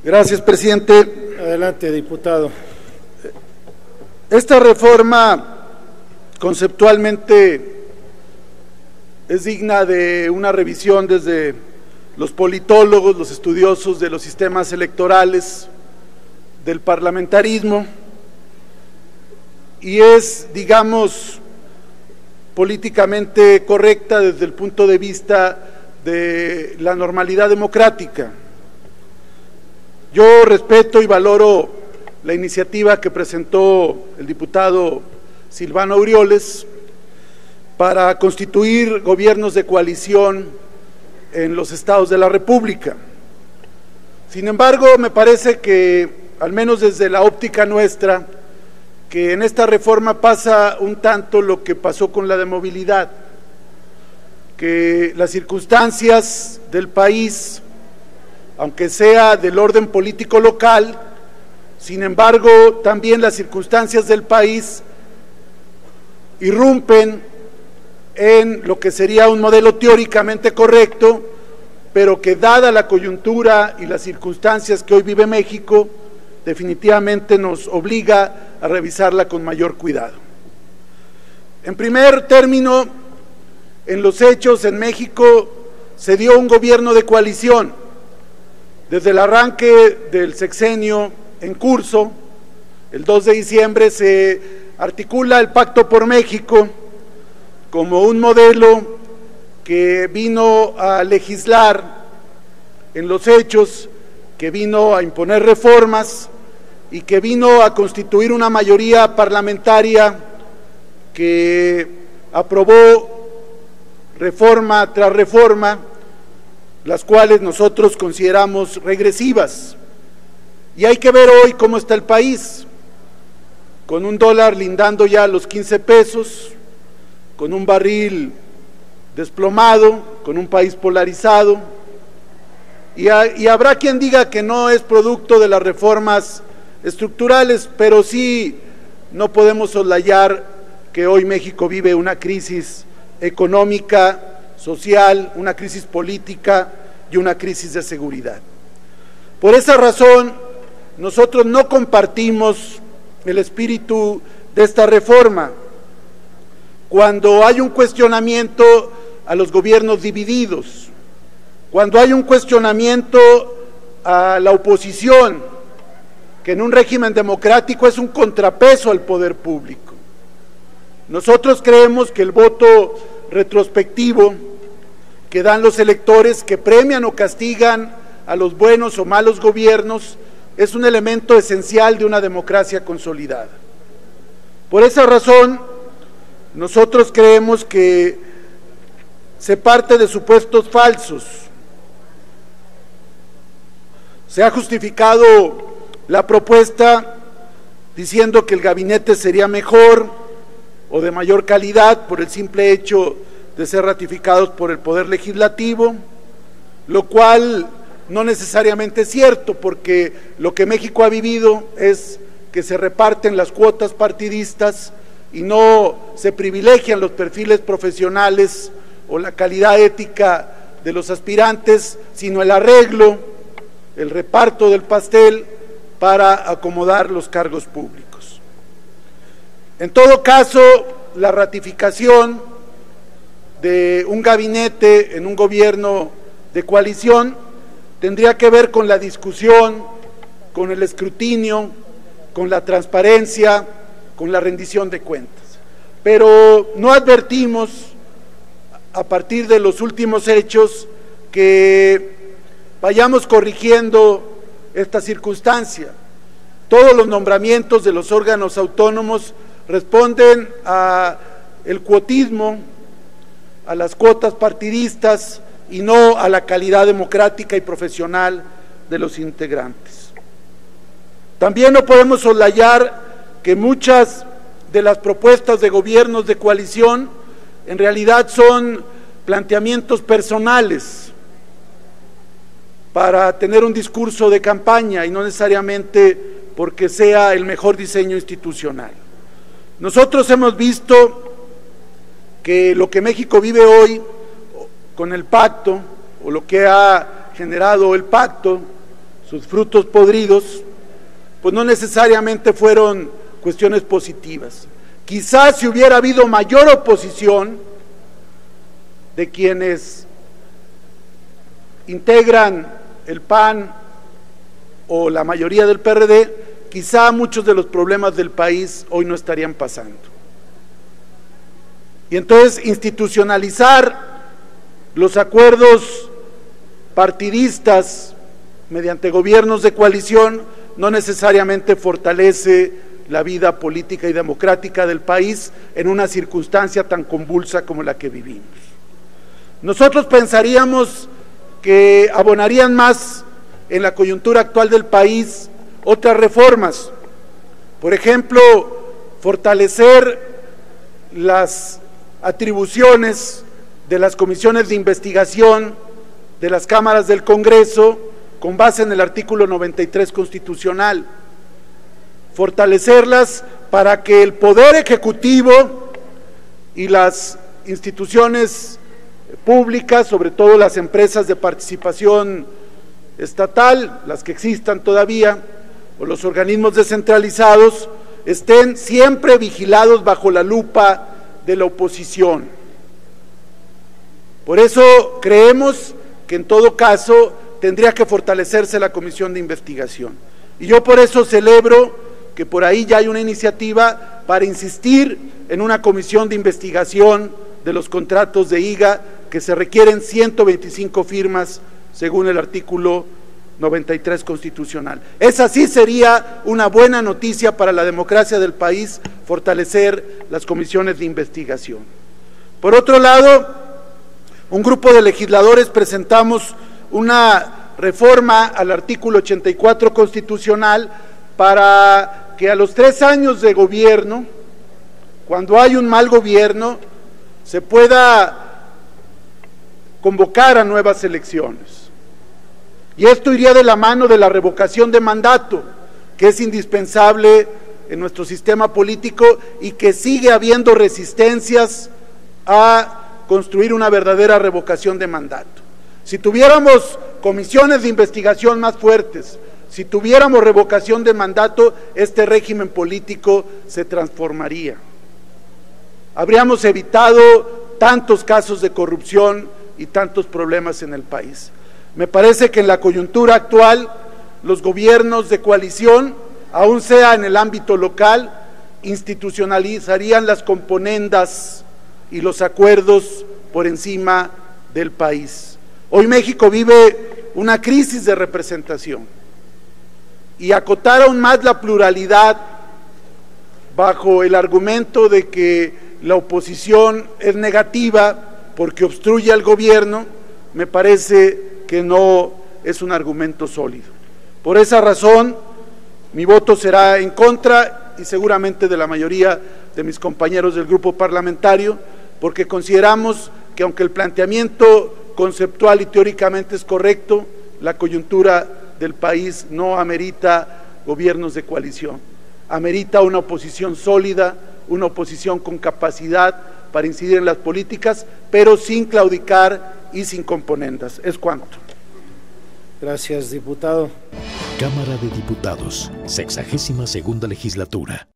Gracias, presidente. Adelante, diputado. Esta reforma conceptualmente es digna de una revisión desde los politólogos, los estudiosos de los sistemas electorales, del parlamentarismo, y es, digamos, políticamente correcta desde el punto de vista de la normalidad democrática. Yo respeto y valoro la iniciativa que presentó el diputado Silvano Aureoles para constituir gobiernos de coalición en los estados de la República. Sin embargo, me parece que, al menos desde la óptica nuestra, que en esta reforma pasa un tanto lo que pasó con la de movilidad, que las circunstancias del país, aunque sea del orden político local, sin embargo, también las circunstancias del país irrumpen en lo que sería un modelo teóricamente correcto, pero que, dada la coyuntura y las circunstancias que hoy vive México, definitivamente nos obliga a revisarla con mayor cuidado. En primer término, en los hechos en México se dio un gobierno de coalición. Desde el arranque del sexenio en curso, el 2 de diciembre, se articula el Pacto por México como un modelo que vino a legislar en los hechos, que vino a imponer reformas y que vino a constituir una mayoría parlamentaria que aprobó reforma tras reforma, las cuales nosotros consideramos regresivas. Y hay que ver hoy cómo está el país, con un dólar lindando ya los 15 pesos, con un barril desplomado, con un país polarizado, y habrá quien diga que no es producto de las reformas estructurales, pero sí no podemos soslayar que hoy México vive una crisis económica, social, una crisis política y una crisis de seguridad. Por esa razón, nosotros no compartimos el espíritu de esta reforma. Cuando hay un cuestionamiento a los gobiernos divididos, cuando hay un cuestionamiento a la oposición, que en un régimen democrático es un contrapeso al poder público. Nosotros creemos que el voto retrospectivo que dan los electores, que premian o castigan a los buenos o malos gobiernos, es un elemento esencial de una democracia consolidada. Por esa razón, nosotros creemos que se parte de supuestos falsos. Se ha justificado la propuesta diciendo que el gabinete sería mejor o de mayor calidad por el simple hecho de ser ratificados por el Poder Legislativo, lo cual no necesariamente es cierto, porque lo que México ha vivido es que se reparten las cuotas partidistas y no se privilegian los perfiles profesionales o la calidad ética de los aspirantes, sino el arreglo, el reparto del pastel para acomodar los cargos públicos. En todo caso, la ratificación de un gabinete en un gobierno de coalición tendría que ver con la discusión, con el escrutinio, con la transparencia, con la rendición de cuentas. Pero no advertimos, a partir de los últimos hechos, que vayamos corrigiendo esta circunstancia. Todos los nombramientos de los órganos autónomos responden al cuotismo, a las cuotas partidistas y no a la calidad democrática y profesional de los integrantes. También no podemos soslayar que muchas de las propuestas de gobiernos de coalición en realidad son planteamientos personales para tener un discurso de campaña y no necesariamente porque sea el mejor diseño institucional. Nosotros hemos visto que lo que México vive hoy con el pacto, o lo que ha generado el pacto, sus frutos podridos, pues no necesariamente fueron cuestiones positivas. Quizás si hubiera habido mayor oposición de quienes integran el PAN o la mayoría del PRD, quizá muchos de los problemas del país hoy no estarían pasando. Y entonces institucionalizar los acuerdos partidistas mediante gobiernos de coalición no necesariamente fortalece la vida política y democrática del país en una circunstancia tan convulsa como la que vivimos. Nosotros pensaríamos que abonarían más en la coyuntura actual del país otras reformas, por ejemplo, fortalecer las atribuciones de las comisiones de investigación de las cámaras del Congreso con base en el artículo 93 constitucional, fortalecerlas para que el Poder Ejecutivo y las instituciones públicas, sobre todo las empresas de participación estatal, las que existan todavía, o los organismos descentralizados, estén siempre vigilados bajo la lupa de la oposición. Por eso creemos que en todo caso tendría que fortalecerse la comisión de investigación. Y yo por eso celebro que por ahí ya hay una iniciativa para insistir en una comisión de investigación de los contratos de IGA, que se requieren 125 firmas según el artículo 93 constitucional. Esa sí sería una buena noticia para la democracia del país, fortalecer las comisiones de investigación. Por otro lado, un grupo de legisladores presentamos una reforma al artículo 84 constitucional para que a los 3 años de gobierno, cuando hay un mal gobierno, se pueda convocar a nuevas elecciones. Y esto iría de la mano de la revocación de mandato, que es indispensable en nuestro sistema político y que sigue habiendo resistencias a construir una verdadera revocación de mandato. Si tuviéramos comisiones de investigación más fuertes, si tuviéramos revocación de mandato, este régimen político se transformaría. Habríamos evitado tantos casos de corrupción y tantos problemas en el país. Me parece que en la coyuntura actual, los gobiernos de coalición, aún sea en el ámbito local, institucionalizarían las componendas y los acuerdos por encima del país. Hoy México vive una crisis de representación y acotar aún más la pluralidad bajo el argumento de que la oposición es negativa porque obstruye al gobierno, me parece que no es un argumento sólido. Por esa razón, mi voto será en contra y seguramente de la mayoría de mis compañeros del grupo parlamentario, porque consideramos que aunque el planteamiento conceptual y teóricamente es correcto, la coyuntura del país no amerita gobiernos de coalición, amerita una oposición sólida, una oposición con capacidad para incidir en las políticas, pero sin claudicar y sin componendas. Es cuanto. Gracias, diputado. Cámara de Diputados, 62ª legislatura.